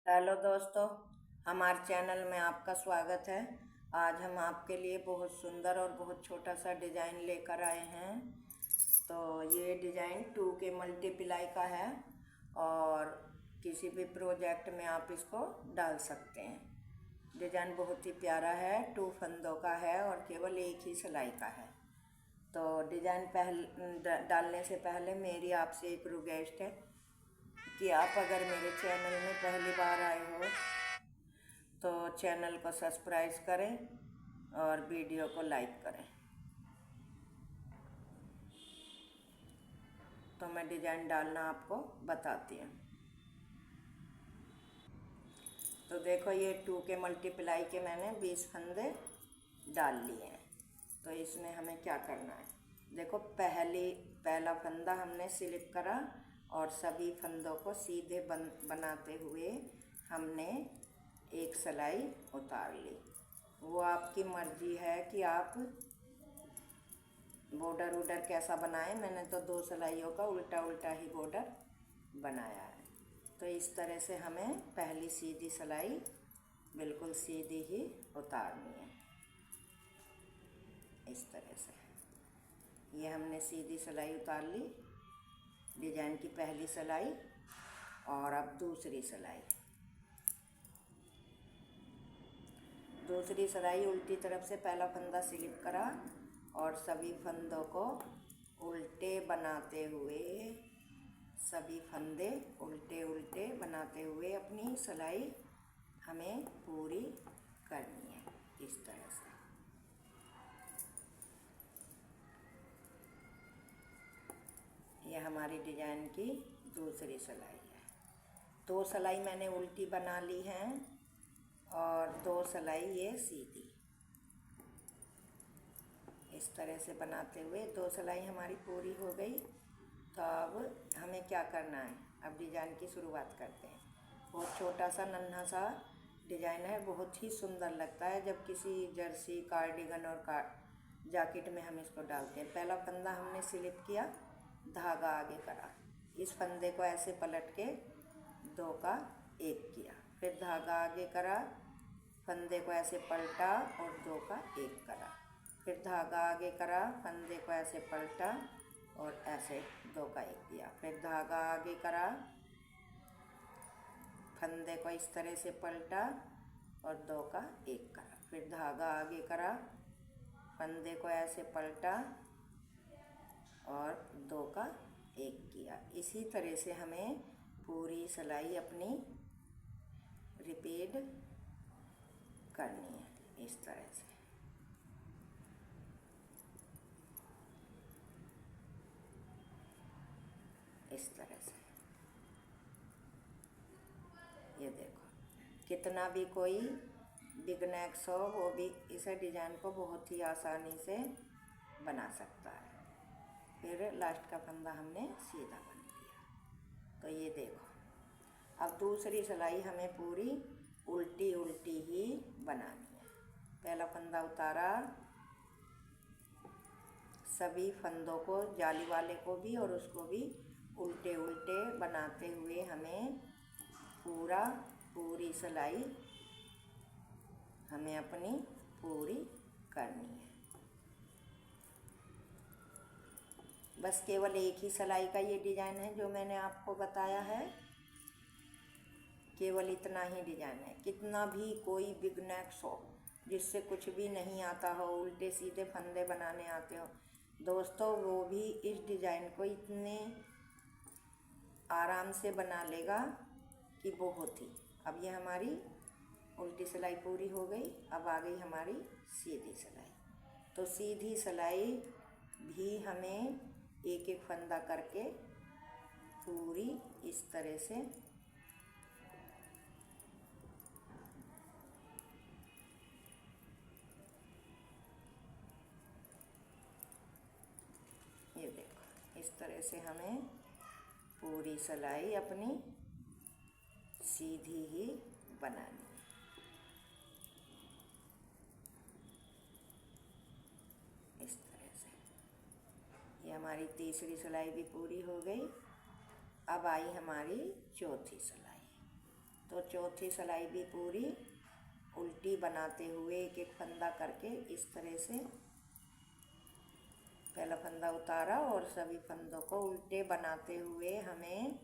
Hello दोस्तों, हमारे channel में आपका स्वागत है। आज हम आपके लिए बहुत सुंदर और बहुत छोटा सा डिज़ाइन लेकर आए हैं। तो ये डिज़ाइन 2K मल्टीप्लाई का है और किसी भी प्रोजेक्ट में आप इसको डाल सकते हैं। डिज़ाइन बहुत ही प्यारा है, 2 फंदों का है और केवल एक ही सिलाई का है। तो डिज़ाइन डालने से पहले मेरी आपसे एक रिक्वेस्ट है कि आप अगर मेरे चैनल में पहली बार आए हो तो चैनल को सब्सक्राइब करें और वीडियो को लाइक करें। तो मैं डिज़ाइन डालना आपको बताती हूँ। तो देखो, ये 2K मल्टीप्लाई के मैंने 20 फंदे डाल लिए हैं। तो इसमें हमें क्या करना है, देखो पहला फंदा हमने स्लिप करा और सभी फंदों को सीधे बनाते हुए हमने एक सिलाई उतार ली। वो आपकी मर्जी है कि आप बॉर्डर कैसा बनाएं। मैंने तो 2 सिलाइयों का उल्टा उल्टा ही बॉर्डर बनाया है। तो इस तरह से हमें पहली सीधी सिलाई बिल्कुल सीधी ही उतारनी है। इस तरह से ये हमने सीधी सिलाई उतार ली, डिज़ाइन की पहली सिलाई। और अब दूसरी सिलाई उल्टी तरफ से पहला फंदा स्लिप करा और सभी फंदों को उल्टे बनाते हुए, सभी फंदे उल्टे उल्टे बनाते हुए अपनी सिलाई हमें पूरी करनी है। इस तरह से यह हमारी डिज़ाइन की दूसरी सिलाई है। 2 सिलाई मैंने उल्टी बना ली हैं और 2 सिलाई ये सीधी। इस तरह से बनाते हुए 2 सिलाई हमारी पूरी हो गई। तो अब हमें क्या करना है, अब डिज़ाइन की शुरुआत करते हैं। बहुत छोटा सा नन्हा सा डिज़ाइन है, बहुत ही सुंदर लगता है जब किसी जर्सी, कार्डिगन और जैकेट में हम इसको डालते हैं। पहला फंदा हमने स्लिप किया, धागा आगे करा, इस फंदे को ऐसे पलट के 2 का 1 किया, फिर धागा आगे करा, फंदे को ऐसे पलटा और 2 का 1 करा, फिर धागा आगे करा, फंदे को ऐसे पलटा और ऐसे 2 का 1 किया, फिर धागा आगे करा, फंदे को इस तरह से पलटा और 2 का 1 करा, फिर धागा आगे करा, फंदे को ऐसे पलटा और 2 का 1 किया। इसी तरह से हमें पूरी सिलाई अपनी रिपीट करनी है। इस तरह से इस तरह से ये देखो, कितना भी कोई बिगनर्स हो वो भी इस डिज़ाइन को बहुत ही आसानी से बना सकता है। फिर लास्ट का फंदा हमने सीधा बन दिया। तो ये देखो, अब दूसरी सिलाई हमें पूरी उल्टी उल्टी ही बनानी है। पहला फंदा उतारा, सभी फंदों को, जाली वाले को भी और उसको भी उल्टे उल्टे बनाते हुए हमें पूरी सिलाई हमें अपनी पूरी करनी है। बस केवल एक ही सिलाई का ये डिज़ाइन है जो मैंने आपको बताया है, केवल इतना ही डिज़ाइन है। कितना भी कोई बिगनर्स हो, जिससे कुछ भी नहीं आता हो, उल्टे सीधे फंदे बनाने आते हो दोस्तों, वो भी इस डिज़ाइन को इतने आराम से बना लेगा कि बहुत ही। अब ये हमारी उल्टी सिलाई पूरी हो गई, अब आ गई हमारी सीधी सिलाई। तो सीधी सिलाई भी हमें एक एक फंदा करके पूरी इस तरह से ये देखो, इस तरह से हमें पूरी सिलाई अपनी सीधी ही बनानी है। इस तरह से ये हमारी तीसरी सिलाई भी पूरी हो गई। अब आई हमारी चौथी सिलाई। तो चौथी सिलाई भी पूरी उल्टी बनाते हुए एक एक फंदा करके इस तरह से पहला फंदा उतारा और सभी फंदों को उल्टे बनाते हुए हमें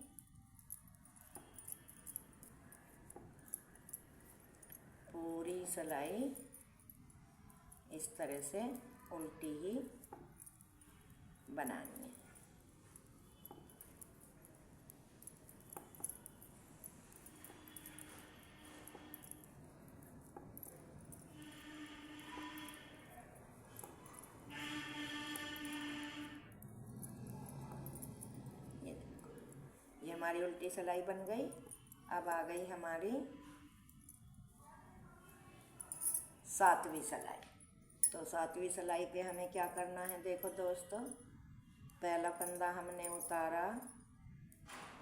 पूरी सिलाई इस तरह से उल्टी ही बनानी है। ये हमारी उल्टी सिलाई बन गई। अब आ गई हमारी सातवीं सिलाई। तो सातवीं सिलाई पे हमें क्या करना है, देखो दोस्तों, पहला फंदा हमने उतारा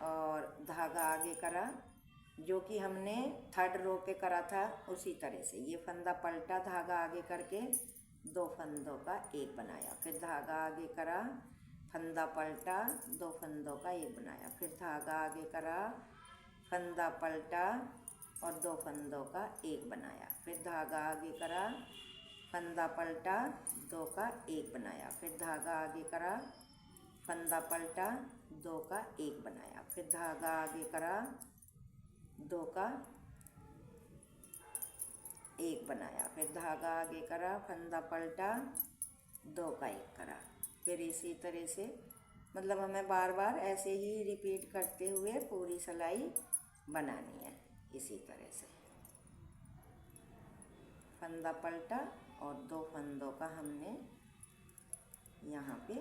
और धागा आगे करा, जो कि हमने थर्ड रो पे करा था उसी तरह से। ये फंदा पलटा, धागा आगे करके दो फंदों का एक बनाया, फिर धागा आगे करा, फंदा पलटा, दो फंदों का एक बनाया, फिर धागा आगे करा, फंदा पलटा और दो फंदों का एक बनाया, फिर धागा आगे करा, फंदा पलटा, दो का एक बनाया, फिर धागा आगे करा, फंदा पलटा, दो का एक बनाया, फिर धागा आगे करा, दो का एक बनाया, फिर धागा आगे करा, फंदा पलटा, दो का एक करा। फिर इसी तरह से मतलब हमें बार बार ऐसे ही रिपीट करते हुए पूरी सिलाई बनानी है। इसी तरह से फंदा पलटा और दो फंदों का हमने यहाँ पे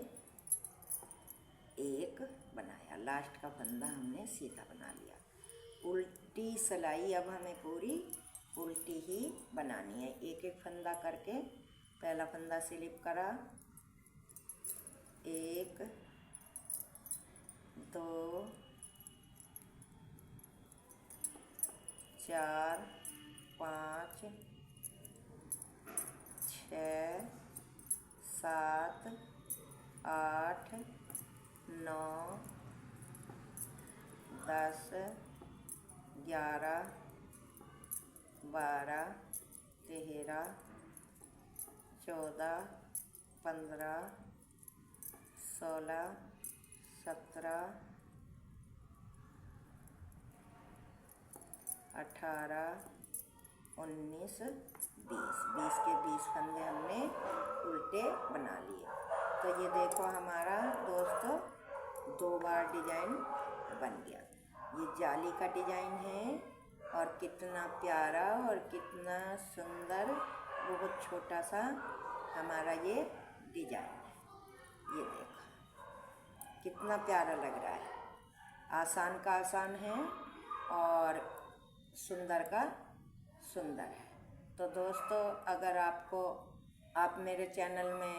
एक बनाया, लास्ट का फंदा हमने सीधा बना लिया। उल्टी सिलाई अब हमें पूरी उल्टी ही बनानी है। एक एक फंदा करके पहला फंदा स्लिप करा, एक, दो, चार, पाँच, छः, सात, आठ, नौ, 10, 11, 12, 13, 14, 15, 16, 17, 18, 19, 20 के 20 फंदे हमने उल्टे बना लिए। तो ये देखो हमारा दोस्तों 2 बार डिजाइन बन गया। ये जाली का डिजाइन है और कितना प्यारा और कितना सुंदर, बहुत छोटा सा हमारा ये डिजाइन है। ये देखो कितना प्यारा लग रहा है। आसान का आसान है और सुंदर का सुंदर है। तो दोस्तों अगर आप मेरे चैनल में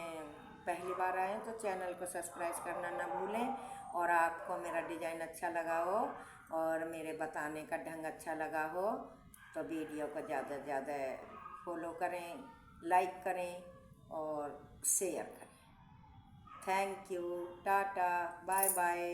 पहली बार आए तो चैनल को सब्सक्राइब करना ना भूलें, और आपको मेरा डिज़ाइन अच्छा लगा हो और मेरे बताने का ढंग अच्छा लगा हो तो वीडियो को ज़्यादा से ज़्यादा फॉलो करें, लाइक करें और शेयर करें। Thank you, tata, bye bye.